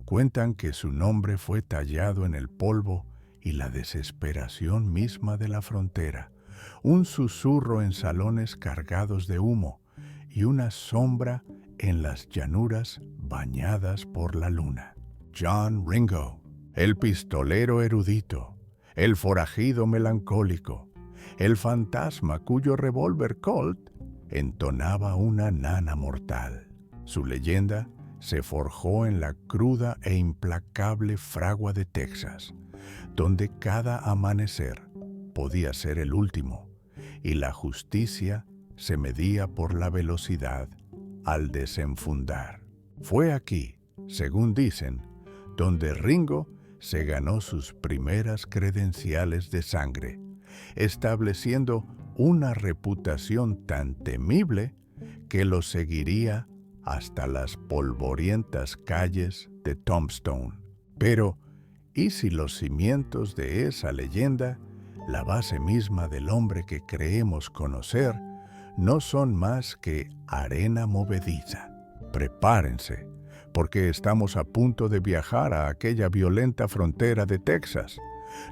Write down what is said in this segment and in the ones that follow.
cuentan que su nombre fue tallado en el polvo y la desesperación misma de la frontera, un susurro en salones cargados de humo y una sombra en las llanuras bañadas por la luna. John Ringo, el pistolero erudito, el forajido melancólico, el fantasma cuyo revólver Colt entonaba una nana mortal. Su leyenda se forjó en la cruda e implacable fragua de Texas, donde cada amanecer podía ser el último y la justicia se medía por la velocidad al desenfundar. Fue aquí, según dicen, donde Ringo se ganó sus primeras credenciales de sangre, estableciendo una reputación tan temible que lo seguiría hasta las polvorientas calles de Tombstone. Pero, ¿y si los cimientos de esa leyenda, la base misma del hombre que creemos conocer, no son más que arena movediza? Prepárense, porque estamos a punto de viajar a aquella violenta frontera de Texas,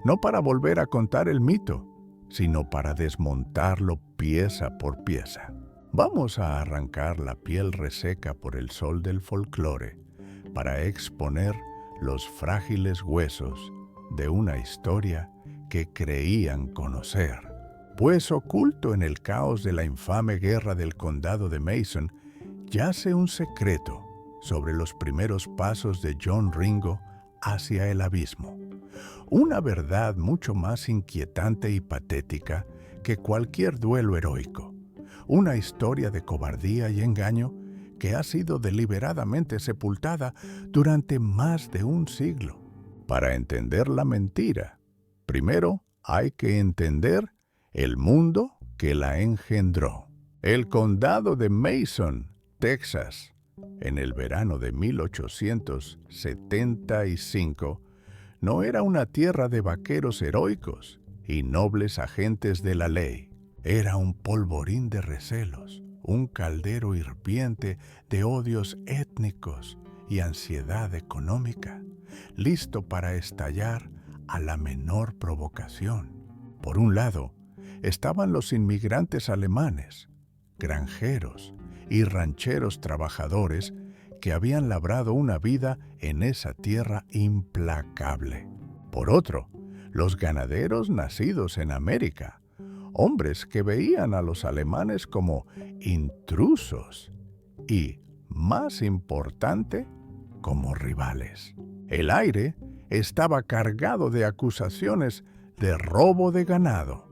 no para volver a contar el mito, sino para desmontarlo pieza por pieza. Vamos a arrancar la piel reseca por el sol del folclore para exponer los frágiles huesos de una historia que creían conocer. Pues oculto en el caos de la infame guerra del condado de Mason yace un secreto sobre los primeros pasos de John Ringo hacia el abismo. Una verdad mucho más inquietante y patética que cualquier duelo heroico. Una historia de cobardía y engaño que ha sido deliberadamente sepultada durante más de un siglo. Para entender la mentira, primero hay que entender el mundo que la engendró. El condado de Mason, Texas, en el verano de 1875, no era una tierra de vaqueros heroicos y nobles agentes de la ley. Era un polvorín de recelos, un caldero hirviente de odios étnicos y ansiedad económica, listo para estallar a la menor provocación. Por un lado, estaban los inmigrantes alemanes, granjeros y rancheros trabajadores que habían labrado una vida en esa tierra implacable. Por otro, los ganaderos nacidos en América, hombres que veían a los alemanes como intrusos y, más importante, como rivales. El aire estaba cargado de acusaciones de robo de ganado,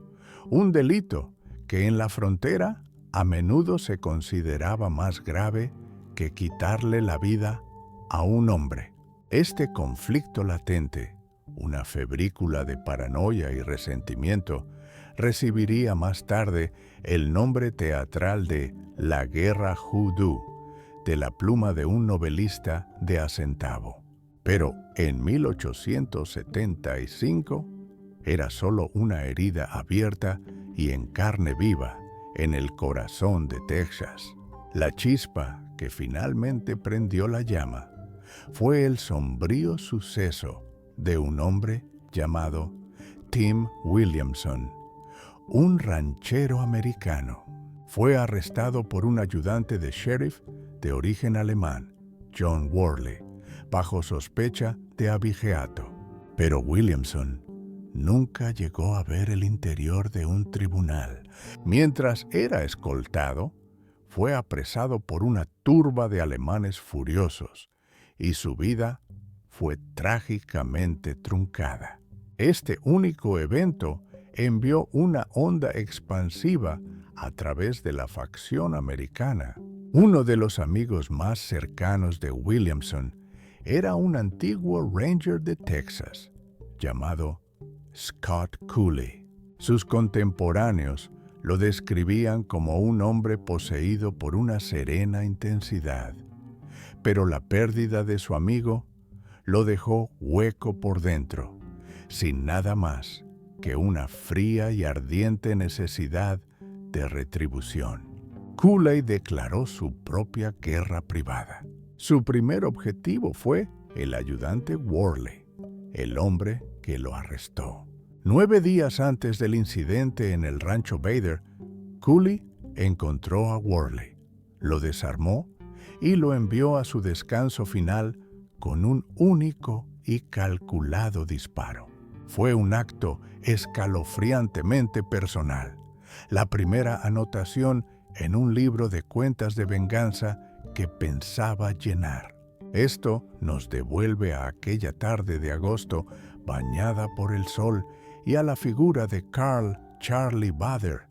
un delito que en la frontera a menudo se consideraba más grave que quitarle la vida a un hombre. Este conflicto latente, una febrícula de paranoia y resentimiento, recibiría más tarde el nombre teatral de La Guerra Hoodoo, de la pluma de un novelista de a centavo. Pero en 1875 era solo una herida abierta y en carne viva en el corazón de Texas. La chispa que finalmente prendió la llama fue el sombrío suceso de un hombre llamado Tim Williamson, un ranchero americano. Fue arrestado por un ayudante de sheriff de origen alemán, John Worley, bajo sospecha de abigeato. Pero Williamson nunca llegó a ver el interior de un tribunal. Mientras era escoltado, fue apresado por una turba de alemanes furiosos y su vida fue trágicamente truncada. Este único evento envió una onda expansiva a través de la facción americana. Uno de los amigos más cercanos de Williamson era un antiguo ranger de Texas, llamado Scott Cooley. Sus contemporáneos lo describían como un hombre poseído por una serena intensidad, pero la pérdida de su amigo lo dejó hueco por dentro, sin nada más que una fría y ardiente necesidad de retribución. Cooley declaró su propia guerra privada. Su primer objetivo fue el ayudante Worley, el hombre que lo arrestó. 9 días antes del incidente en el rancho Bader, Cooley encontró a Worley, lo desarmó y lo envió a su descanso final con un único y calculado disparo. Fue un acto escalofriantemente personal, la primera anotación en un libro de cuentas de venganza que pensaba llenar. Esto nos devuelve a aquella tarde de agosto bañada por el sol y a la figura de Carl Charlie Bader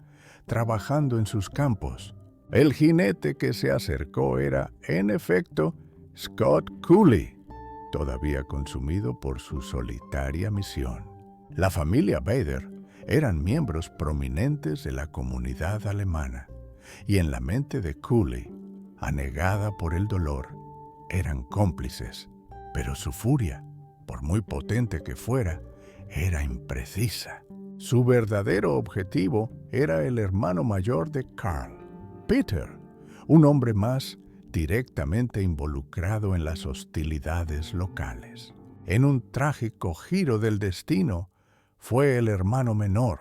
trabajando en sus campos. El jinete que se acercó era, en efecto, Scott Cooley, todavía consumido por su solitaria misión. La familia Bader eran miembros prominentes de la comunidad alemana, y en la mente de Cooley, anegada por el dolor, eran cómplices, pero su furia, por muy potente que fuera, era imprecisa. Su verdadero objetivo era el hermano mayor de Carl, Peter, un hombre más directamente involucrado en las hostilidades locales. En un trágico giro del destino, fue el hermano menor,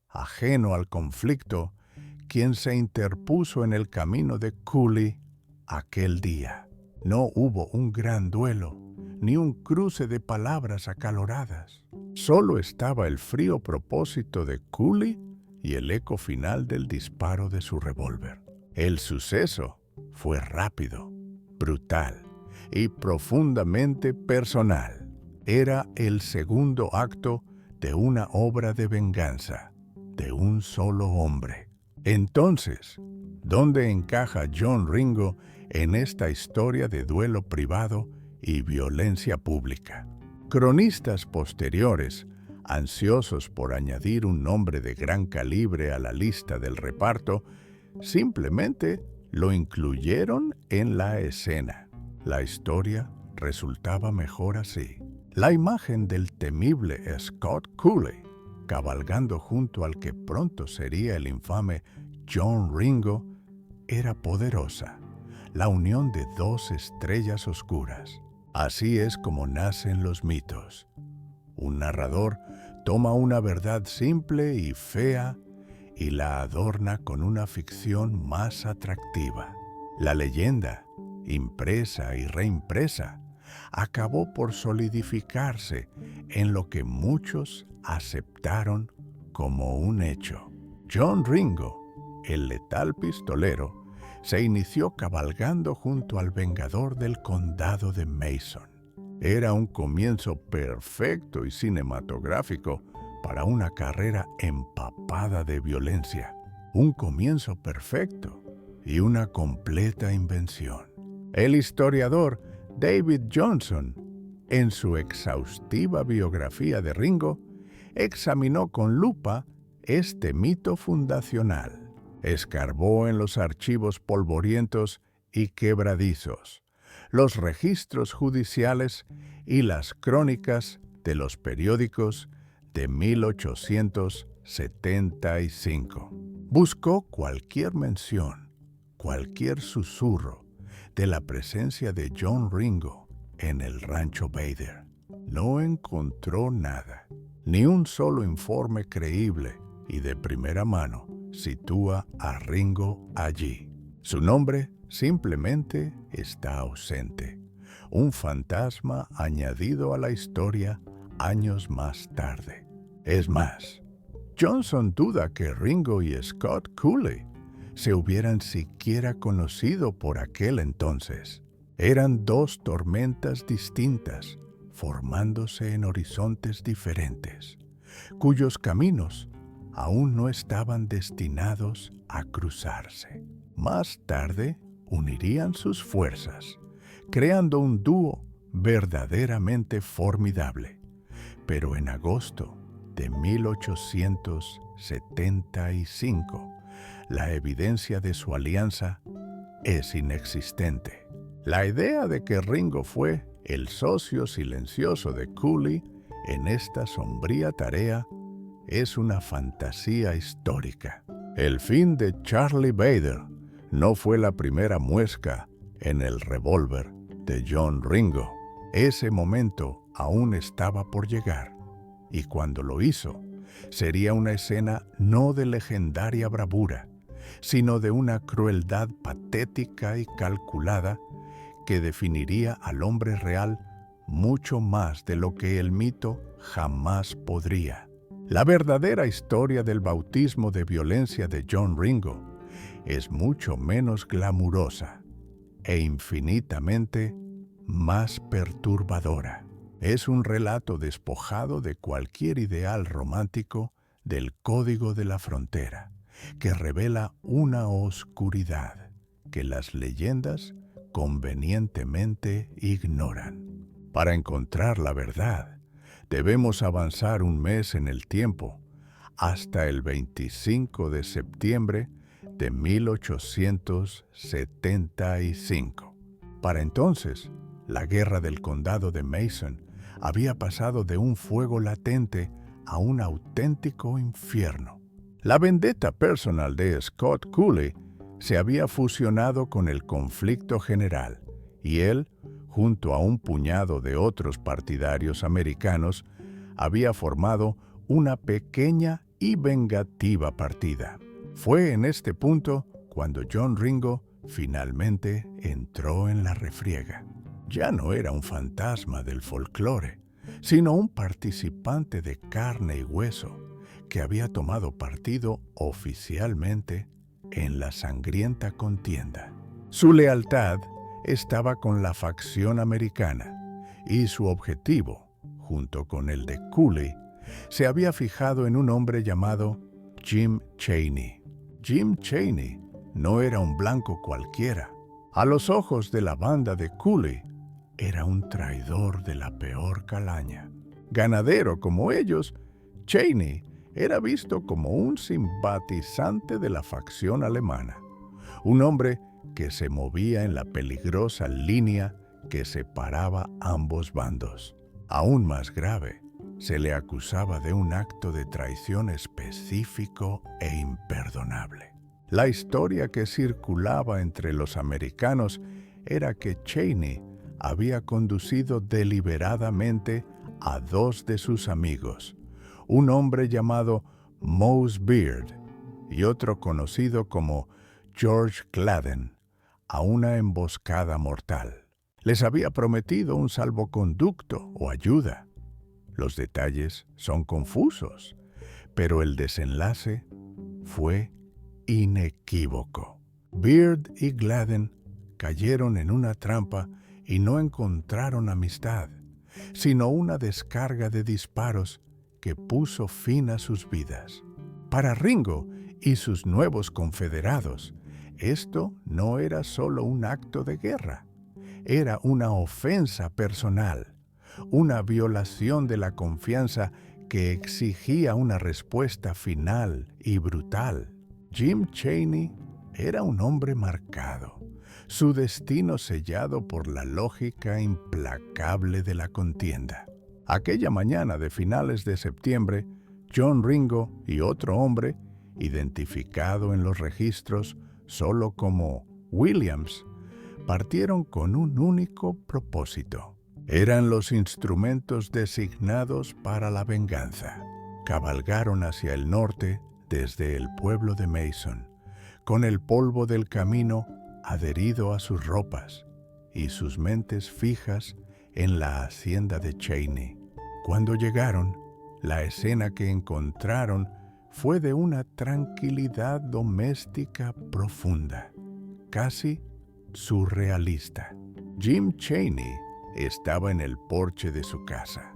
ajeno al conflicto, quien se interpuso en el camino de Cooley aquel día. No hubo un gran duelo, ni un cruce de palabras acaloradas. Solo estaba el frío propósito de Cooley y el eco final del disparo de su revólver. El suceso fue rápido, brutal y profundamente personal. Era el segundo acto de una obra de venganza de un solo hombre. Entonces, ¿dónde encaja John Ringo en esta historia de duelo privado y violencia pública? Cronistas posteriores, ansiosos por añadir un nombre de gran calibre a la lista del reparto, simplemente lo incluyeron en la escena. La historia resultaba mejor así. La imagen del temible Scott Cooley, cabalgando junto al que pronto sería el infame John Ringo, era poderosa. La unión de dos estrellas oscuras. Así es como nacen los mitos. Un narrador toma una verdad simple y fea y la adorna con una ficción más atractiva. La leyenda, impresa y reimpresa, acabó por solidificarse en lo que muchos aceptaron como un hecho. John Ringo, el letal pistolero, se inició cabalgando junto al vengador del condado de Mason. Era un comienzo perfecto y cinematográfico para una carrera empapada de violencia. Un comienzo perfecto y una completa invención. El historiador David Johnson, en su exhaustiva biografía de Ringo, examinó con lupa este mito fundacional. Escarbó en los archivos polvorientos y quebradizos, los registros judiciales y las crónicas de los periódicos de 1875. Buscó cualquier mención, cualquier susurro de la presencia de John Ringo en el rancho Bader. No encontró nada. Ni un solo informe creíble y de primera mano sitúa a Ringo allí. Su nombre simplemente está ausente. Un fantasma añadido a la historia años más tarde. Es más, Johnson duda que Ringo y Scott Cooley se hubieran siquiera conocido por aquel entonces. Eran dos tormentas distintas, formándose en horizontes diferentes, cuyos caminos aún no estaban destinados a cruzarse. Más tarde unirían sus fuerzas, creando un dúo verdaderamente formidable. Pero en agosto de 1875, la evidencia de su alianza es inexistente. La idea de que Ringo fue el socio silencioso de Cooley en esta sombría tarea es una fantasía histórica. El fin de Charlie Bader no fue la primera muesca en el revólver de John Ringo. Ese momento aún estaba por llegar, y cuando lo hizo, sería una escena no de legendaria bravura, sino de una crueldad patética y calculada que definiría al hombre real mucho más de lo que el mito jamás podría. La verdadera historia del bautismo de violencia de John Ringo es mucho menos glamurosa e infinitamente más perturbadora. Es un relato despojado de cualquier ideal romántico del código de la frontera, que revela una oscuridad que las leyendas convenientemente ignoran. Para encontrar la verdad, debemos avanzar un mes en el tiempo, hasta el 25 de septiembre de 1875. Para entonces, la guerra del condado de Mason había pasado de un fuego latente a un auténtico infierno. La vendetta personal de Scott Cooley se había fusionado con el conflicto general, y él, junto a un puñado de otros partidarios americanos, había formado una pequeña y vengativa partida. Fue en este punto cuando John Ringo finalmente entró en la refriega. Ya no era un fantasma del folclore, sino un participante de carne y hueso que había tomado partido oficialmente en la sangrienta contienda. Su lealtad estaba con la facción americana y su objetivo, junto con el de Cooley, se había fijado en un hombre llamado Jim Chaney. Jim Chaney no era un blanco cualquiera. A los ojos de la banda de Cooley, era un traidor de la peor calaña. Ganadero como ellos, Chaney era visto como un simpatizante de la facción alemana, un hombre que se movía en la peligrosa línea que separaba ambos bandos. Aún más grave, se le acusaba de un acto de traición específico e imperdonable. La historia que circulaba entre los americanos era que Chaney había conducido deliberadamente a dos de sus amigos, un hombre llamado Mose Beard y otro conocido como George Gladden, a una emboscada mortal. Les había prometido un salvoconducto o ayuda. Los detalles son confusos, pero el desenlace fue inequívoco. Beard y Gladden cayeron en una trampa y no encontraron amistad, sino una descarga de disparos que puso fin a sus vidas. Para Ringo y sus nuevos confederados, esto no era solo un acto de guerra, era una ofensa personal, una violación de la confianza que exigía una respuesta final y brutal. Jim Chaney era un hombre marcado, su destino sellado por la lógica implacable de la contienda. Aquella mañana de finales de septiembre, John Ringo y otro hombre, identificado en los registros solo como Williams, partieron con un único propósito. Eran los instrumentos designados para la venganza. Cabalgaron hacia el norte desde el pueblo de Mason, con el polvo del camino adherido a sus ropas y sus mentes fijas en la hacienda de Chaney. Cuando llegaron, la escena que encontraron fue de una tranquilidad doméstica profunda, casi surrealista. Jim Chaney estaba en el porche de su casa,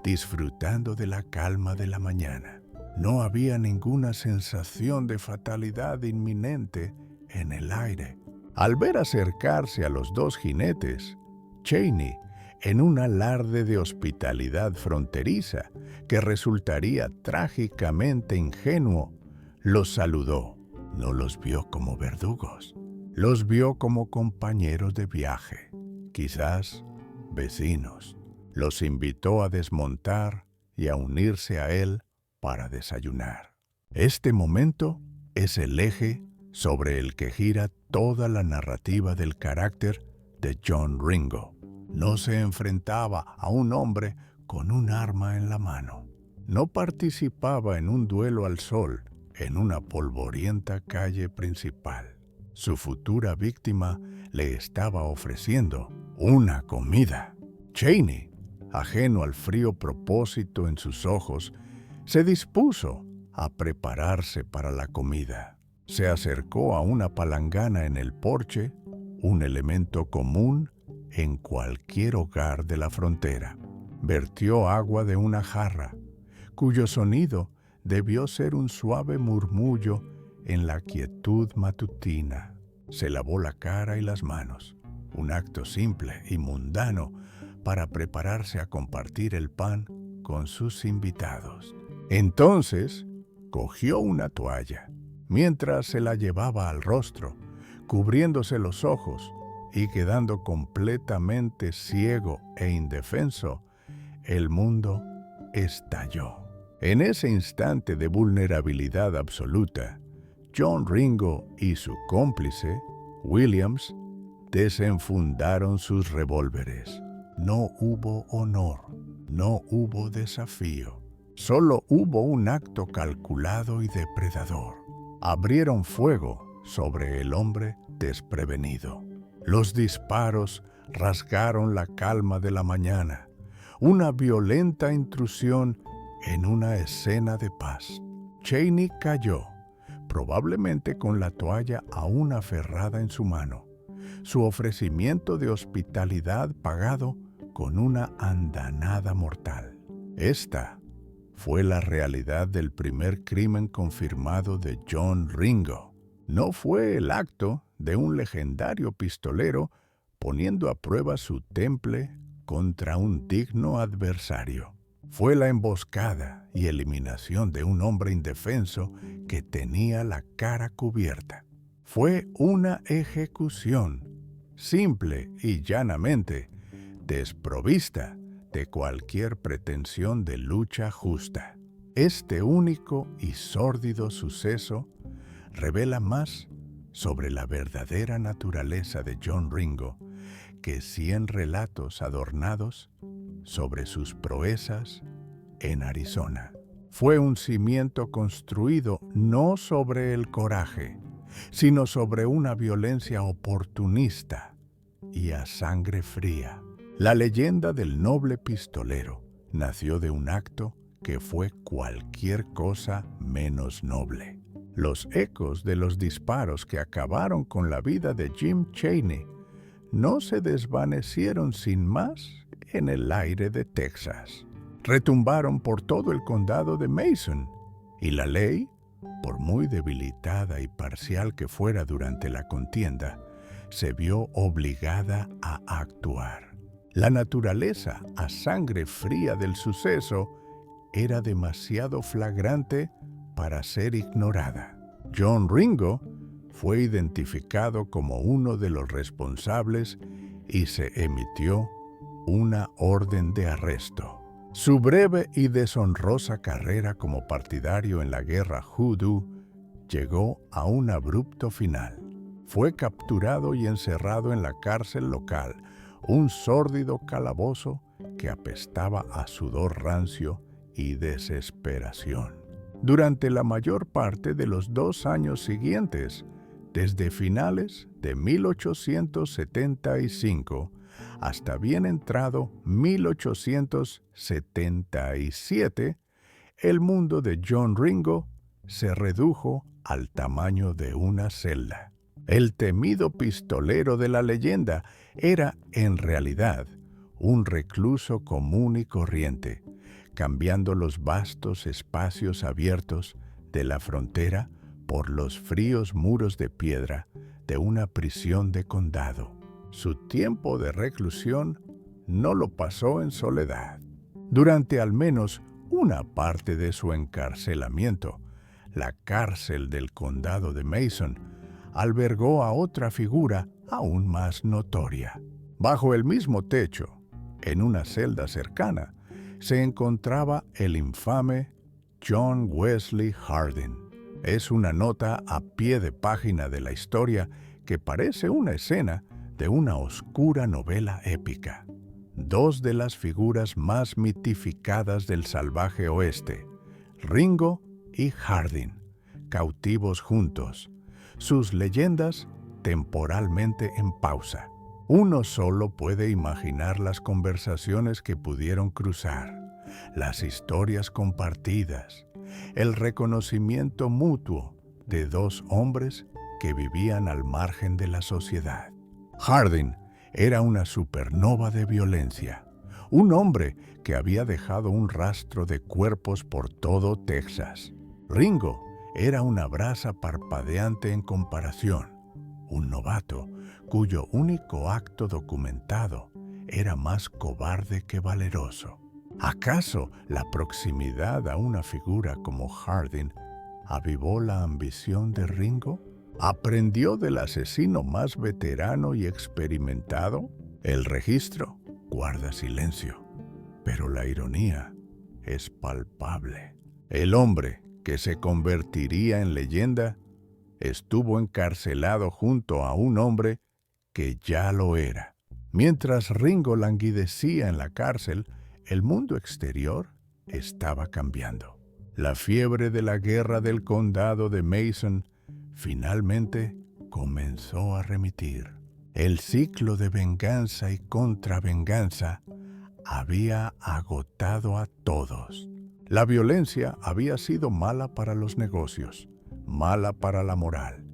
disfrutando de la calma de la mañana. No había ninguna sensación de fatalidad inminente en el aire. Al ver acercarse a los dos jinetes, Chaney, en un alarde de hospitalidad fronteriza que resultaría trágicamente ingenuo, los saludó. No los vio como verdugos, los vio como compañeros de viaje, quizás vecinos. Los invitó a desmontar y a unirse a él para desayunar. Este momento es el eje sobre el que gira toda la narrativa del carácter de John Ringo. No se enfrentaba a un hombre con un arma en la mano. No participaba en un duelo al sol en una polvorienta calle principal. Su futura víctima le estaba ofreciendo una comida. Chaney, ajeno al frío propósito en sus ojos, se dispuso a prepararse para la comida. Se acercó a una palangana en el porche, un elemento común en cualquier hogar de la frontera. Vertió agua de una jarra, cuyo sonido debió ser un suave murmullo en la quietud matutina. Se lavó la cara y las manos, un acto simple y mundano para prepararse a compartir el pan con sus invitados. Entonces, cogió una toalla, mientras se la llevaba al rostro, cubriéndose los ojos y quedando completamente ciego e indefenso, el mundo estalló. En ese instante de vulnerabilidad absoluta, John Ringo y su cómplice, Williams, desenfundaron sus revólveres. No hubo honor, no hubo desafío. Solo hubo un acto calculado y depredador. Abrieron fuego sobre el hombre desprevenido. Los disparos rasgaron la calma de la mañana, una violenta intrusión en una escena de paz. Chaney cayó, probablemente con la toalla aún aferrada en su mano, su ofrecimiento de hospitalidad pagado con una andanada mortal. Esta fue la realidad del primer crimen confirmado de John Ringo. No fue el acto de un legendario pistolero poniendo a prueba su temple contra un digno adversario. Fue la emboscada y eliminación de un hombre indefenso que tenía la cara cubierta. Fue una ejecución, simple y llanamente, desprovista de cualquier pretensión de lucha justa. Este único y sórdido suceso revela más sobre la verdadera naturaleza de John Ringo que 100 relatos adornados sobre sus proezas en Arizona. Fue un cimiento construido no sobre el coraje, sino sobre una violencia oportunista y a sangre fría. La leyenda del noble pistolero nació de un acto que fue cualquier cosa menos noble. Los ecos de los disparos que acabaron con la vida de Jim Chaney no se desvanecieron sin más en el aire de Texas. Retumbaron por todo el condado de Mason, y la ley, por muy debilitada y parcial que fuera durante la contienda, se vio obligada a actuar. La naturaleza a sangre fría del suceso era demasiado flagrante para ser ignorada. John Ringo fue identificado como uno de los responsables y se emitió una orden de arresto. Su breve y deshonrosa carrera como partidario en la guerra Hoodoo llegó a un abrupto final. Fue capturado y encerrado en la cárcel local, un sórdido calabozo que apestaba a sudor rancio y desesperación. Durante la mayor parte de los 2 años siguientes, desde finales de 1875 hasta bien entrado 1877, el mundo de John Ringo se redujo al tamaño de una celda. El temido pistolero de la leyenda era, en realidad, un recluso común y corriente, cambiando los vastos espacios abiertos de la frontera por los fríos muros de piedra de una prisión de condado. Su tiempo de reclusión no lo pasó en soledad. Durante al menos una parte de su encarcelamiento, la cárcel del condado de Mason albergó a otra figura aún más notoria. Bajo el mismo techo, en una celda cercana, se encontraba el infame John Wesley Hardin. Es una nota a pie de página de la historia que parece una escena de una oscura novela épica. dos de las figuras más mitificadas del salvaje oeste, Ringo y Hardin, cautivos juntos, sus leyendas temporalmente en pausa. Uno solo puede imaginar las conversaciones que pudieron cruzar, las historias compartidas, el reconocimiento mutuo de dos hombres que vivían al margen de la sociedad. Hardin era una supernova de violencia, un hombre que había dejado un rastro de cuerpos por todo Texas. Ringo era una brasa parpadeante en comparación, un novato cuyo único acto documentado era más cobarde que valeroso. ¿Acaso la proximidad a una figura como Hardin avivó la ambición de Ringo? ¿Aprendió del asesino más veterano y experimentado? El registro guarda silencio, pero la ironía es palpable. El hombre que se convertiría en leyenda estuvo encarcelado junto a un hombre que ya lo era. Mientras Ringo languidecía en la cárcel, el mundo exterior estaba cambiando. La fiebre de la guerra del condado de Mason finalmente comenzó a remitir. El ciclo de venganza y contravenganza había agotado a todos. La violencia había sido mala para los negocios, mala para la moral,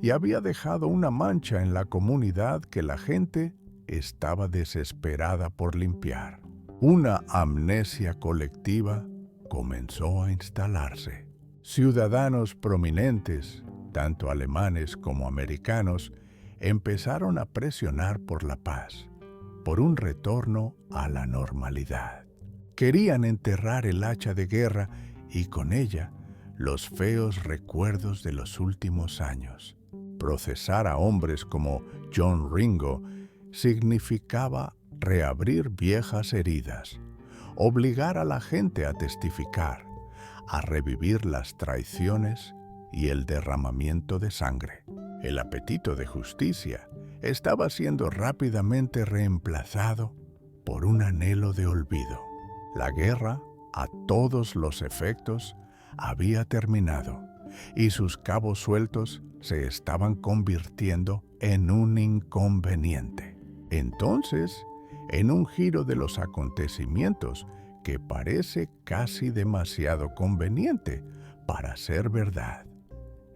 y había dejado una mancha en la comunidad que la gente estaba desesperada por limpiar. Una amnesia colectiva comenzó a instalarse. Ciudadanos prominentes, tanto alemanes como americanos, empezaron a presionar por la paz, por un retorno a la normalidad. Querían enterrar el hacha de guerra y con ella los feos recuerdos de los últimos años. Procesar a hombres como John Ringo significaba reabrir viejas heridas, obligar a la gente a testificar, a revivir las traiciones y el derramamiento de sangre. El apetito de justicia estaba siendo rápidamente reemplazado por un anhelo de olvido. La guerra, a todos los efectos, había terminado y sus cabos sueltos se estaban convirtiendo en un inconveniente. Entonces, en un giro de los acontecimientos que parece casi demasiado conveniente para ser verdad,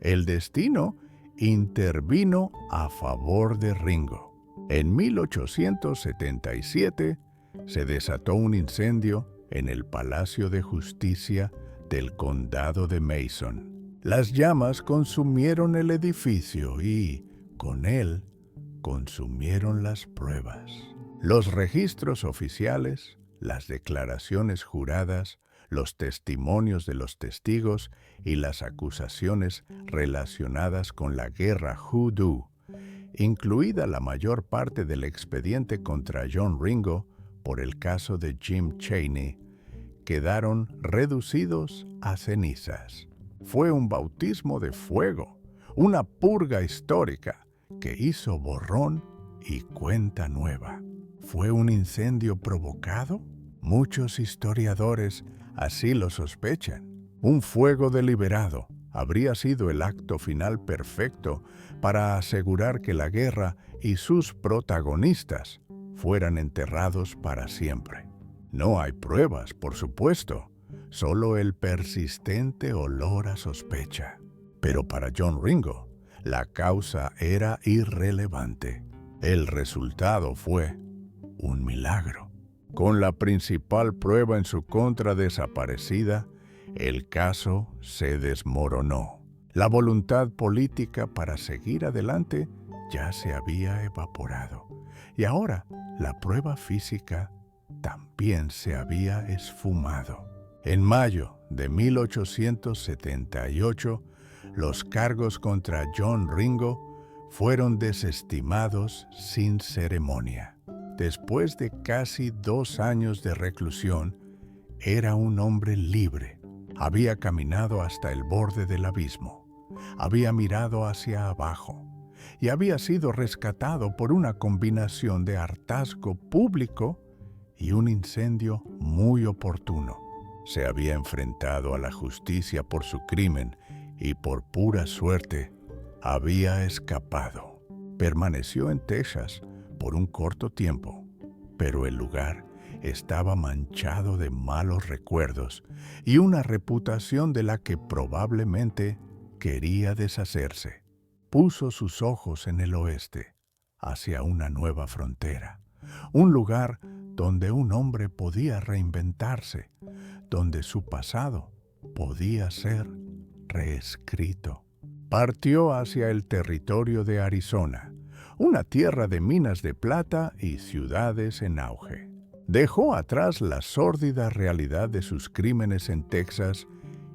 el destino intervino a favor de Ringo. En 1877 se desató un incendio en el Palacio de Justicia del Condado de Mason. Las llamas consumieron el edificio y, con él, consumieron las pruebas. Los registros oficiales, las declaraciones juradas, los testimonios de los testigos y las acusaciones relacionadas con la guerra Hoodoo, incluida la mayor parte del expediente contra John Ringo por el caso de Jim Chaney, quedaron reducidos a cenizas. Fue un bautismo de fuego, una purga histórica que hizo borrón y cuenta nueva. ¿Fue un incendio provocado? Muchos historiadores así lo sospechan. Un fuego deliberado habría sido el acto final perfecto para asegurar que la guerra y sus protagonistas fueran enterrados para siempre. No hay pruebas, por supuesto, solo el persistente olor a sospecha. Pero para John Ringo, la causa era irrelevante. El resultado fue un milagro. Con la principal prueba en su contra desaparecida, el caso se desmoronó. La voluntad política para seguir adelante ya se había evaporado. Y ahora la prueba física también se había esfumado. En mayo de 1878, los cargos contra John Ringo fueron desestimados sin ceremonia. Después de casi 2 años de reclusión, era un hombre libre. Había caminado hasta el borde del abismo. Había mirado hacia abajo y había sido rescatado por una combinación de hartazgo público y un incendio muy oportuno. Se había enfrentado a la justicia por su crimen y por pura suerte había escapado. Permaneció en Texas por un corto tiempo, pero el lugar estaba manchado de malos recuerdos y una reputación de la que probablemente quería deshacerse. Puso sus ojos en el oeste, hacia una nueva frontera, un lugar donde un hombre podía reinventarse, donde su pasado podía ser reescrito. Partió hacia el territorio de Arizona, una tierra de minas de plata y ciudades en auge. Dejó atrás la sórdida realidad de sus crímenes en Texas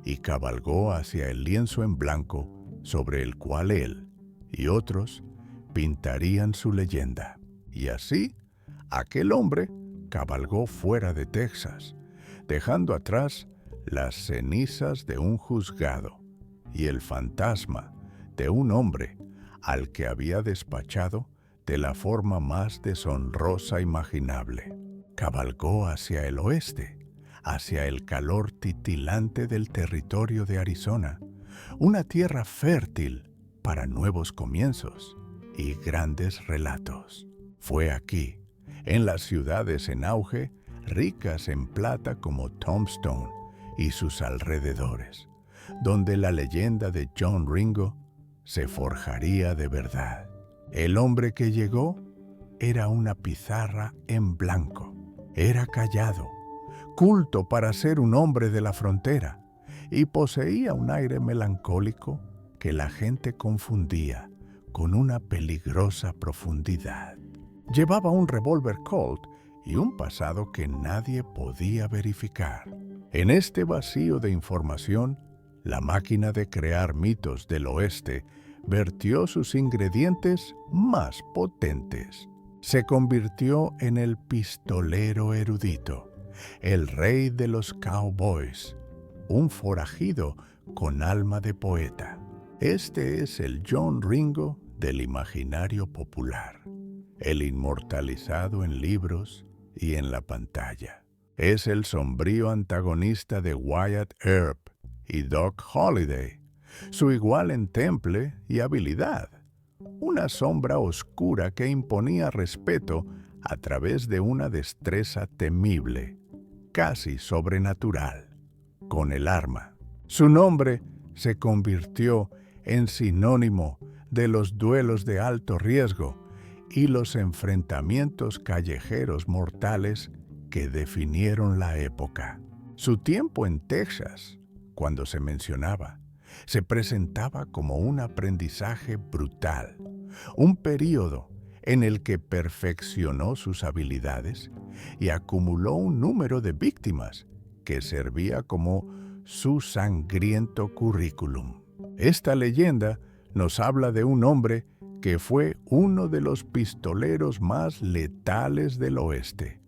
y cabalgó hacia el lienzo en blanco sobre el cual él y otros pintarían su leyenda. Y así, aquel hombre cabalgó fuera de Texas, dejando atrás las cenizas de un juzgado y el fantasma de un hombre al que había despachado de la forma más deshonrosa imaginable. Cabalgó hacia el oeste, hacia el calor titilante del territorio de Arizona, una tierra fértil para nuevos comienzos y grandes relatos. Fue aquí, en las ciudades en auge, ricas en plata como Tombstone y sus alrededores, donde la leyenda de John Ringo se forjaría de verdad. El hombre que llegó era una pizarra en blanco. Era callado, culto para ser un hombre de la frontera, y poseía un aire melancólico que la gente confundía con una peligrosa profundidad. Llevaba un revólver Colt y un pasado que nadie podía verificar. En este vacío de información, la máquina de crear mitos del oeste vertió sus ingredientes más potentes. Se convirtió en el pistolero erudito, el rey de los cowboys, un forajido con alma de poeta. Este es el John Ringo del imaginario popular, el inmortalizado en libros y en la pantalla. Es el sombrío antagonista de Wyatt Earp y Doc Holliday, su igual en temple y habilidad. Una sombra oscura que imponía respeto a través de una destreza temible, casi sobrenatural, con el arma. Su nombre se convirtió en sinónimo de los duelos de alto riesgo y los enfrentamientos callejeros mortales que definieron la época. Su tiempo en Texas, cuando se mencionaba, se presentaba como un aprendizaje brutal, un período en el que perfeccionó sus habilidades y acumuló un número de víctimas que servía como su sangriento currículum. Esta leyenda nos habla de un hombre que fue uno de los pistoleros más letales del oeste,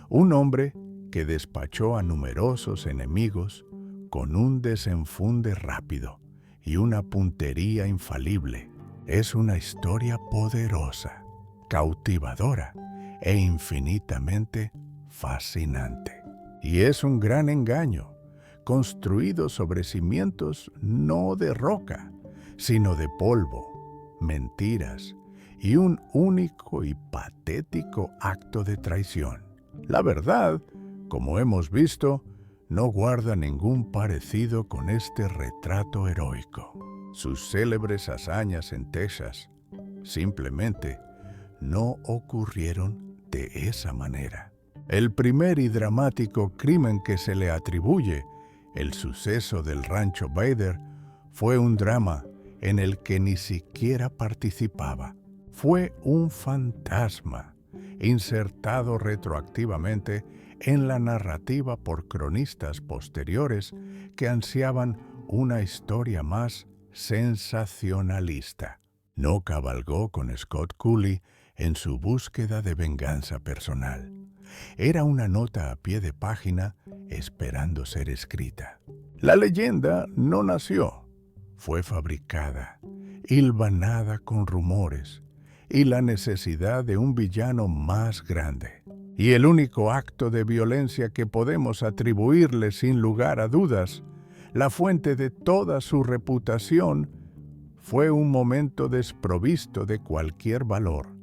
un hombre que despachó a numerosos enemigos con un desenfunde rápido y una puntería infalible. Es una historia poderosa, cautivadora e infinitamente fascinante. Y es un gran engaño, construido sobre cimientos no de roca, sino de polvo, mentiras y un único y patético acto de traición. La verdad, como hemos visto, no guarda ningún parecido con este retrato heroico. Sus célebres hazañas en Texas simplemente no ocurrieron de esa manera. El primer y dramático crimen que se le atribuye, el suceso del rancho Bader, fue un drama en el que ni siquiera participaba. Fue un fantasma insertado retroactivamente en la narrativa por cronistas posteriores que ansiaban una historia más sensacionalista. No cabalgó con Scott Cooley en su búsqueda de venganza personal. Era una nota a pie de página esperando ser escrita. La leyenda no nació, fue fabricada, hilvanada con rumores y la necesidad de un villano más grande. Y el único acto de violencia que podemos atribuirle sin lugar a dudas, la fuente de toda su reputación, fue un momento desprovisto de cualquier valor,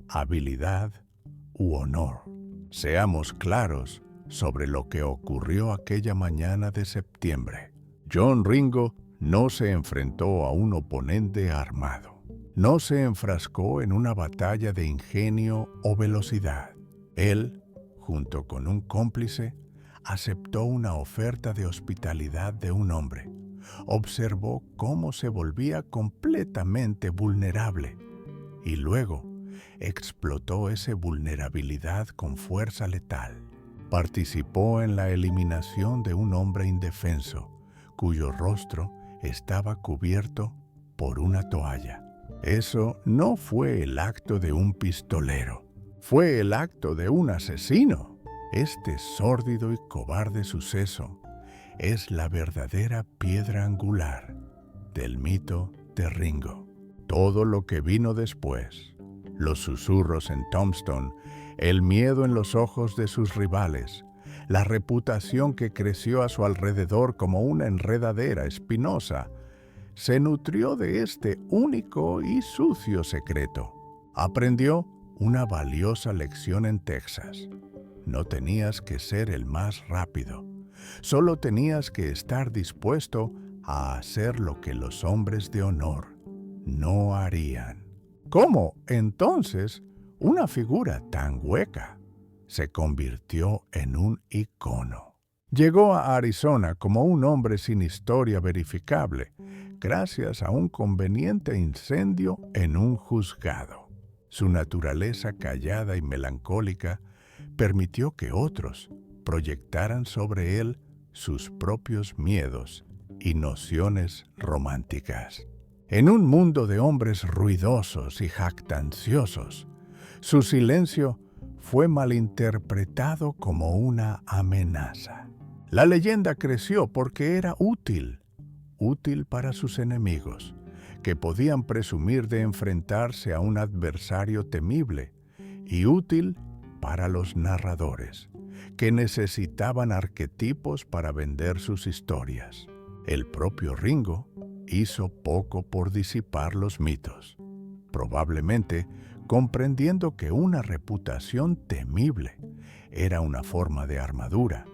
habilidad u honor. Seamos claros sobre lo que ocurrió aquella mañana de septiembre. John Ringo no se enfrentó a un oponente armado. No se enfrascó en una batalla de ingenio o velocidad. Él, junto con un cómplice, aceptó una oferta de hospitalidad de un hombre. Observó cómo se volvía completamente vulnerable y luego explotó esa vulnerabilidad con fuerza letal. Participó en la eliminación de un hombre indefenso, cuyo rostro estaba cubierto por una toalla. Eso no fue el acto de un pistolero, fue el acto de un asesino. Este sórdido y cobarde suceso es la verdadera piedra angular del mito de Ringo. Todo lo que vino después, los susurros en Tombstone, el miedo en los ojos de sus rivales, la reputación que creció a su alrededor como una enredadera espinosa, se nutrió de este único y sucio secreto. Aprendió una valiosa lección en Texas. No tenías que ser el más rápido, solo tenías que estar dispuesto a hacer lo que los hombres de honor no harían. ¿Cómo, entonces, una figura tan hueca se convirtió en un icono? Llegó a Arizona como un hombre sin historia verificable, gracias a un conveniente incendio en un juzgado. Su naturaleza callada y melancólica permitió que otros proyectaran sobre él sus propios miedos y nociones románticas. En un mundo de hombres ruidosos y jactanciosos, su silencio fue malinterpretado como una amenaza. La leyenda creció porque era útil para sus enemigos, que podían presumir de enfrentarse a un adversario temible, y útil para los narradores, que necesitaban arquetipos para vender sus historias. El propio Ringo hizo poco por disipar los mitos, probablemente comprendiendo que una reputación temible era una forma de armadura,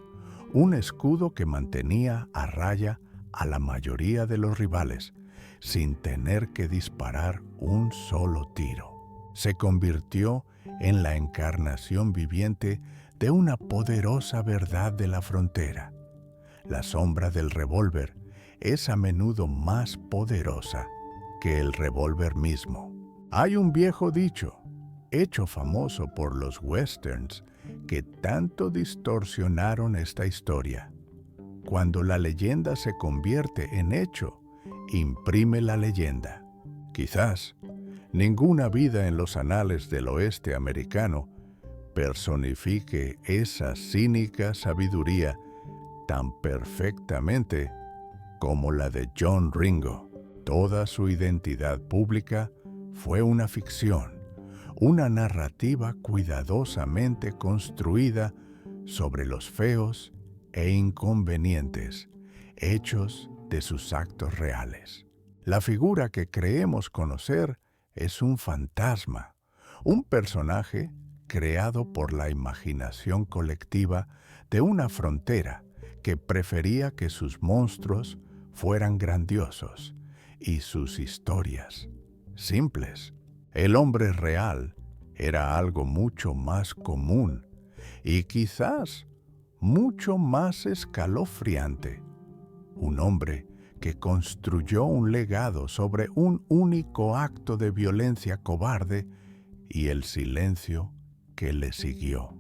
un escudo que mantenía a raya a la mayoría de los rivales, sin tener que disparar un solo tiro. Se convirtió en la encarnación viviente de una poderosa verdad de la frontera. La sombra del revólver es a menudo más poderosa que el revólver mismo. Hay un viejo dicho, hecho famoso por los westerns, que tanto distorsionaron esta historia. Cuando la leyenda se convierte en hecho, imprime la leyenda. Quizás ninguna vida en los anales del oeste americano personifique esa cínica sabiduría tan perfectamente como la de John Ringo. Toda su identidad pública fue una ficción, una narrativa cuidadosamente construida sobre los feos e inconvenientes hechos de sus actos reales. La figura que creemos conocer es un fantasma, un personaje creado por la imaginación colectiva de una frontera que prefería que sus monstruos fueran grandiosos y sus historias simples. El hombre real era algo mucho más común y quizás mucho más escalofriante. Un hombre que construyó un legado sobre un único acto de violencia cobarde y el silencio que le siguió.